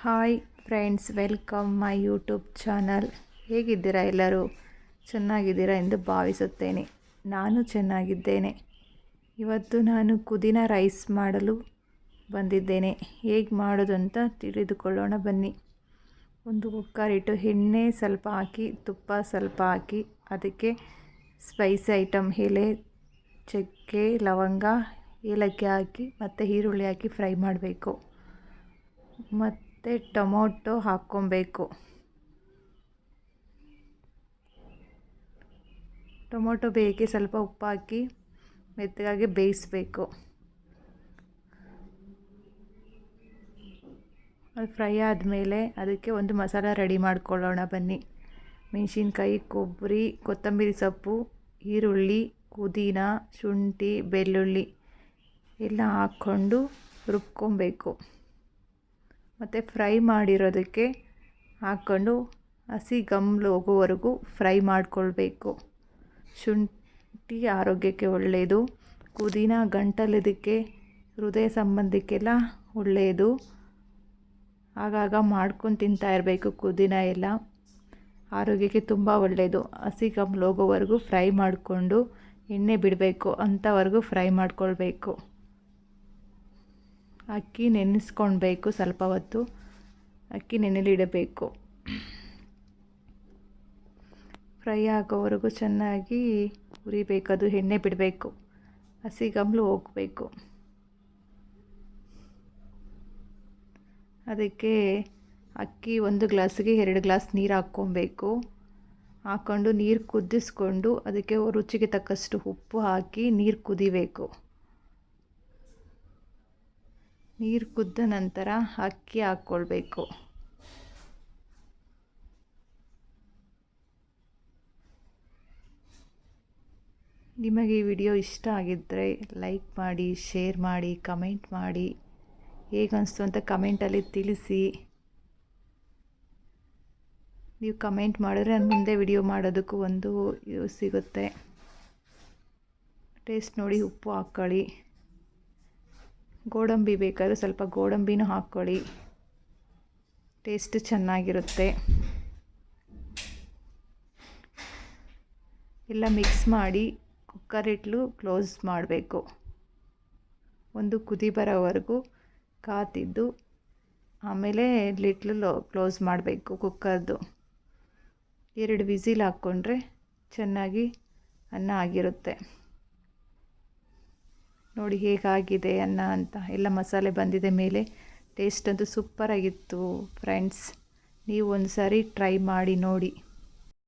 Hi friends, welcome my YouTube channel. ಹೇಗಿದ್ದೀರಾ? ಎಲ್ಲರೂ ಚೆನ್ನಾಗಿದ್ದೀರಾ ಎಂದು ಭಾವಿಸುತ್ತೇನೆ. ನಾನು ಚೆನ್ನಾಗಿದ್ದೇನೆ. ಇವತ್ತು ನಾನು ಪುದೀನ ರೈಸ್ ಮಾಡಲು ಬಂದಿದ್ದೇನೆ. ಹೇಗೆ ಮಾಡೋದು ಅಂತ ತಿಳಿದುಕೊಳ್ಳೋಣ ಬನ್ನಿ. ಒಂದು ಕುಕ್ಕರ್ ಇಟ್ಟು ಎಣ್ಣೆ ಸ್ವಲ್ಪ ಹಾಕಿ, ತುಪ್ಪ ಸ್ವಲ್ಪ ಹಾಕಿ, ಅದಕ್ಕೆ ಸ್ಪೈಸಿ ಐಟಮ್ ಎಲೆ, ಚಕ್ಕೆ, ಲವಂಗ, ಏಲಕ್ಕಿ ಹಾಕಿ ಮತ್ತು ಈರುಳ್ಳಿ ಹಾಕಿ ಫ್ರೈ ಮಾಡಬೇಕು. ಮತ್ತು ಟೊಮೊಟೊ ಹಾಕ್ಕೊಬೇಕು. ಟೊಮೊಟೊ ಬೇಯಿಸಿ ಸ್ವಲ್ಪ ಉಪ್ಪು ಹಾಕಿ ಮೆತ್ತಗಾಗಿ ಬೇಯಿಸಬೇಕು. ಅದು ಫ್ರೈ ಆದಮೇಲೆ ಅದಕ್ಕೆ ಒಂದು ಮಸಾಲ ರೆಡಿ ಮಾಡ್ಕೊಳ್ಳೋಣ ಬನ್ನಿ. ಮೆಣಸಿನ್ಕಾಯಿ, ಕೊಬ್ಬರಿ, ಕೊತ್ತಂಬರಿ ಸೊಪ್ಪು, ಈರುಳ್ಳಿ, ಪುದೀನ, ಶುಂಠಿ, ಬೆಳ್ಳುಳ್ಳಿ ಎಲ್ಲ ಹಾಕ್ಕೊಂಡು ರುಬ್ಕೊಬೇಕು. ಮತ್ತು ಫ್ರೈ ಮಾಡಿರೋದಕ್ಕೆ ಹಾಕ್ಕೊಂಡು ಹಸಿ ಗಮ್ಲು ಹೋಗೋವರೆಗೂ ಫ್ರೈ ಮಾಡಿಕೊಳ್ಬೇಕು. ಶುಂಠಿ ಆರೋಗ್ಯಕ್ಕೆ ಒಳ್ಳೆಯದು. ಪುದೀನ ಗಂಟಲಿದ್ದಕ್ಕೆ, ಹೃದಯ ಸಂಬಂಧಕ್ಕೆಲ್ಲ ಒಳ್ಳೆಯದು. ಆಗಾಗ ಮಾಡ್ಕೊಂಡು ತಿಂತಾ ಇರಬೇಕು. ಪುದೀನ ಎಲ್ಲ ಆರೋಗ್ಯಕ್ಕೆ ತುಂಬ ಒಳ್ಳೆಯದು. ಹಸಿ ಗಮ್ಲು ಹೋಗೋವರೆಗೂ ಫ್ರೈ ಮಾಡಿಕೊಂಡು ಎಣ್ಣೆ ಬಿಡಬೇಕು. ಅಂಥವರೆಗೂ ಫ್ರೈ ಮಾಡ್ಕೊಳ್ಬೇಕು. ಅಕ್ಕಿ ನೆನೆಸ್ಕೊಳ್ಬೇಕು. ಸ್ವಲ್ಪ ಹೊತ್ತು ಅಕ್ಕಿ ನೆನೆಲಿಡಬೇಕು. ಫ್ರೈ ಆಗೋವರೆಗೂ ಚೆನ್ನಾಗಿ ಹುರಿಬೇಕು. ಅದು ಎಣ್ಣೆ ಬಿಡಬೇಕು. ಹಸಿ ಗಮ್ಲು ಹೋಗಬೇಕು. ಅದಕ್ಕೆ ಅಕ್ಕಿ 1 ಗ್ಲಾಸಿಗೆ 2 ಗ್ಲಾಸ್ ನೀರು ಹಾಕ್ಕೊಬೇಕು. ಹಾಕ್ಕೊಂಡು ನೀರು ಕುದಿಸ್ಕೊಂಡು ಅದಕ್ಕೆ ರುಚಿಗೆ ತಕ್ಕಷ್ಟು ಉಪ್ಪು ಹಾಕಿ ನೀರು ಕುದಿಬೇಕು. ನೀರು ಕುದ್ದ ನಂತರ ಅಕ್ಕಿ ಹಾಕ್ಕೊಳ್ಬೇಕು. ನಿಮಗೆ ಈ ವಿಡಿಯೋ ಇಷ್ಟ ಆಗಿದ್ದರೆ ಲೈಕ್ ಮಾಡಿ, ಶೇರ್ ಮಾಡಿ, ಕಮೆಂಟ್ ಮಾಡಿ. ಹೇಗನ್ನಿಸ್ತು ಅಂತ ಕಮೆಂಟಲ್ಲಿ ತಿಳಿಸಿ. ನೀವು ಕಮೆಂಟ್ ಮಾಡಿದ್ರೆ ನಾನು ಮುಂದೆ ವಿಡಿಯೋ ಮಾಡೋದಕ್ಕೂ ಒಂದು ಸಿಗುತ್ತೆ. ಟೇಸ್ಟ್ ನೋಡಿ ಉಪ್ಪು ಹಾಕ್ಕೊಳ್ಳಿ. ಗೋಡಂಬಿ ಬೇಕಾದ್ರೆ ಸ್ವಲ್ಪ ಗೋಡಂಬಿನೂ ಹಾಕ್ಕೊಳ್ಳಿ. ಟೇಸ್ಟ್ ಚೆನ್ನಾಗಿರುತ್ತೆ. ಎಲ್ಲ ಮಿಕ್ಸ್ ಮಾಡಿ ಕುಕ್ಕರ್ ಇಟ್ಟು ಕ್ಲೋಸ್ ಮಾಡಬೇಕು. ಒಂದು ಕುದಿ ಬರೋವರೆಗೂ ಕಾತಿದ್ದು ಆಮೇಲೆ ಲಿಟ್ಲು ಕ್ಲೋಸ್ ಮಾಡಬೇಕು ಕುಕ್ಕರ್ದು. 2 ವಿಸಿಲ್ ಹಾಕ್ಕೊಂಡ್ರೆ ಚೆನ್ನಾಗಿ ಅನ್ನ ಆಗಿರುತ್ತೆ. ನೋಡಿ ಹೇಗಾಗಿದೆ ಅನ್ನ ಅಂತ. ಎಲ್ಲ ಮಸಾಲೆ ಬಂದಿದೆ ಮೇಲೆ. ಟೇಸ್ಟ್ ಅಂತೂ ಸೂಪರಾಗಿತ್ತು ಫ್ರೆಂಡ್ಸ್. ನೀವು ಒಂದು ಸಾರಿ ಟ್ರೈ ಮಾಡಿ ನೋಡಿ.